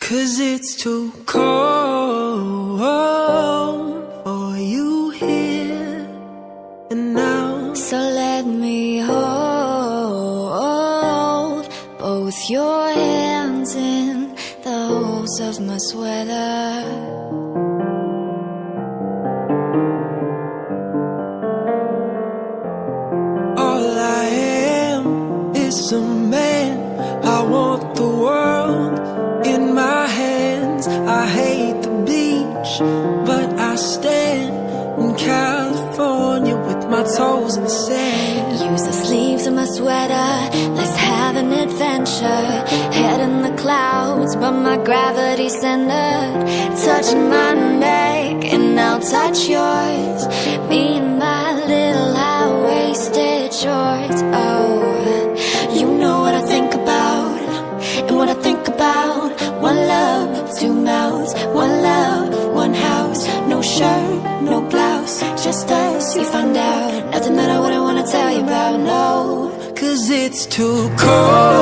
'Cause it's too cold for you here and now. So let me hold both your hands in the holes of my sweater. All I am is a man. I want the world in my hands. I hate the beach, but I stand in California with my toes in the sand. Use the sleeves of my sweater, let's have an adventure. Head in the clouds, but my gravity's centered. Touching my neck, and I'll touch yours. Me and my little high-waisted shorts. Oh, you know what I think about, and what I think about. One love, two mouths, one love, one house. No shirt, no blouse, just us, you find out. Nothing that I wouldn't wanna tell you about, no. 'Cause it's too cold